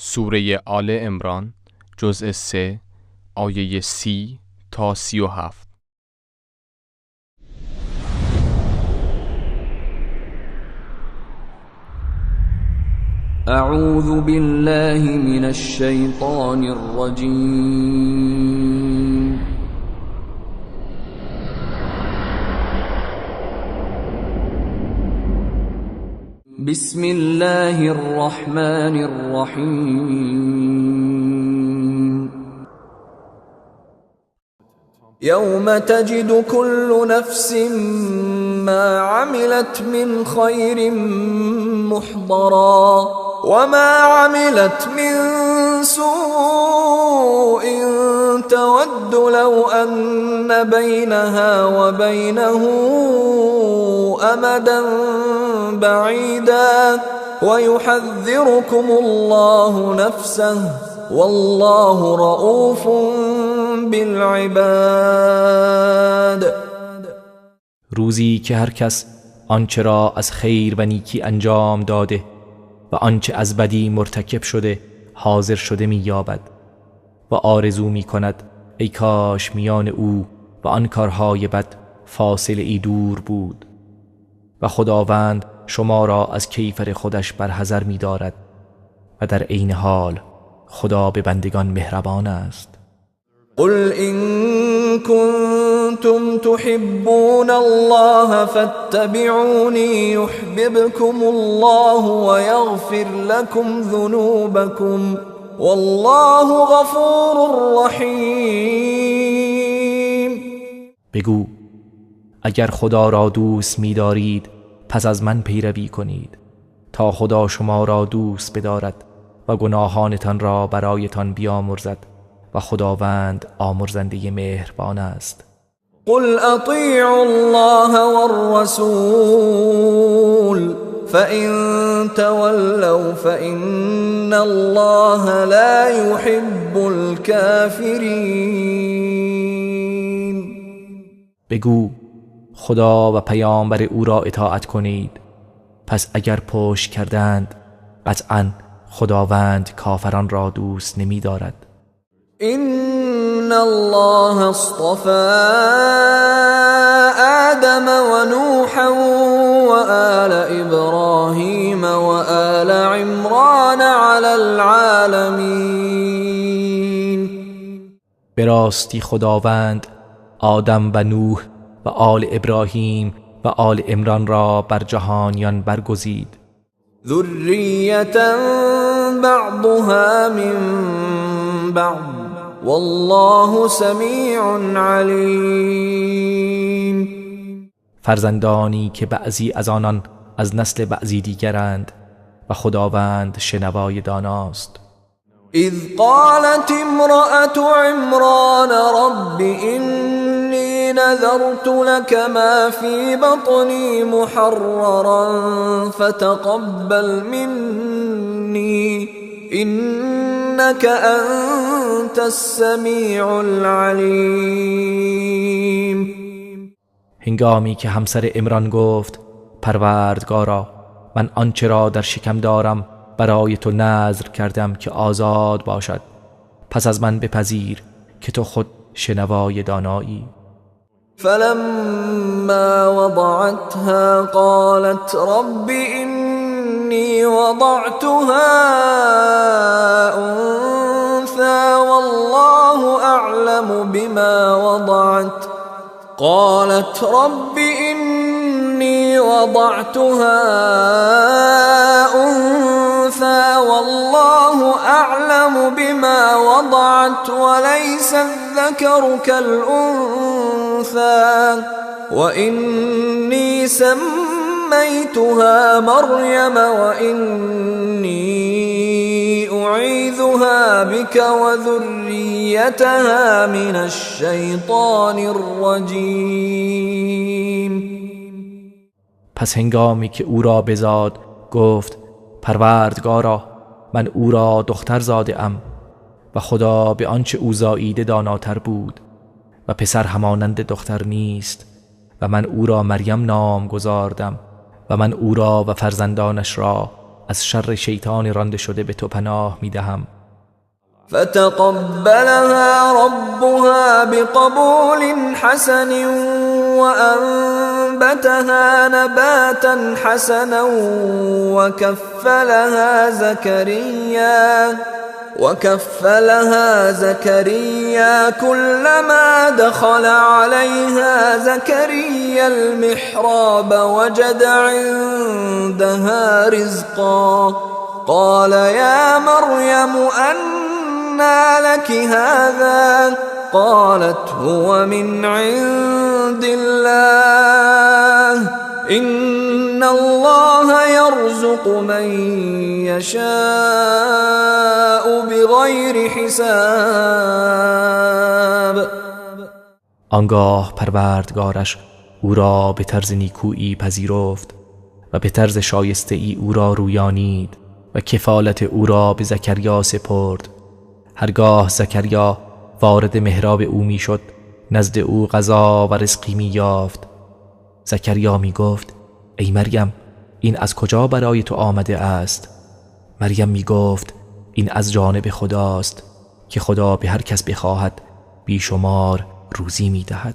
سوره آل عمران جزء 3 آیه 30 تا 37. اعوذ بالله من الشیطان الرجیم. بسم الله الرحمن الرحیم. یوم تجد كل نفس ما عملت من خیر محضرا وما عملت من سوء تود لو أن بينها وبينه أمدا بعيدا ويحذركم الله نفسه والله رؤوف بالعباد. روزی که هر کس آنچه را از خیر و نیکی انجام داده و آنچه از بدی مرتکب شده حاضر شده می یابد و آرزو می کند ای کاش میان او و آن کارهای بد فاصله ای دور بود و خداوند شما را از کیفر خودش برحذر می دارد و در عین حال خدا به بندگان مهربان است. قل إن كنتم تحبون الله فاتبعوني يحببكم الله ويغفر لكم ذنوبكم والله غفور رحیم. بگو اگر خدا را دوست می دارید پس از من پیروی کنید تا خدا شما را دوست بدارد و گناهانتان را برایتان بیامرزد و خداوند آمرزنده مهربان است. قل اطیعوا الله والرسول فإن تولوا فإن الله لا يحب الكافرین. بگو خدا و پیامبر او را اطاعت کنید پس اگر پشت کردند قطعا خداوند کافران را دوست نمی دارد. إن الله اصطفى آدم ونوحا وآل إبراهيم وآل عمران على العالمين. به راستی خداوند آدم و نوح و آل ابراهیم و آل عمران را بر جهانیان برگزید. ذریة بعضها من بعض والله سمیع علیم. فرزندانی که بعضی از آنان از نسل بعضی دیگرند و خداوند شنوای داناست. اذ قالت امرأة عمران رب إني نذرت لك ما في بطني محررا فتقبل مني إنك أنت السمیع العلیم. هنگامی که همسر عمران گفت پروردگارا من آنچه را در شکم دارم برای تو نذر کردم که آزاد باشد پس از من بپذیر که تو خود شنوای دانایی. فلما وضعتها قالت رب إني وضعتها أنثى والله أعلم بما وضعت قالت رب إني وضعتها أنثى والله أعلم بما وضعت وليس الذكر كالأنثى وإني سميتها مريم وإني أعيذها بك وذريتها من الشيطان الرجيم. پس هنگامی که او را بزاد گفت پروردگارا من او را دختر زاده ام و خدا به آنچه او زاییده داناتر بود و پسر همانند دختر نیست و من او را مریم نام گذاردم و من او را و فرزندانش را از شر شیطان رانده شده به تو پناه میدهم. فتقبلها ربها بقبول حسن وأنبتها نباتا حسنا وكفلها زكريا كلما دخل عليها زكريا المحراب وجد عندها رزقا قال يا مريم أنى لك هذا قالت هو من عند الله إن الله يرزق من يشاء بغير حساب. آنگاه پروردگارش او را به طرز نیکویی پذیرفت و به طرز شایسته ای او را رویانید و کفالت او را به زکریا سپرد. هرگاه زکریا وارد محراب او می شد نزد او غذا و رزقی می یافت. زکریا می گفت ای مریم این از کجا برای تو آمده است؟ مریم می گفت این از جانب خداست که خدا به هر کس بخواهد بیشمار روزی می دهد.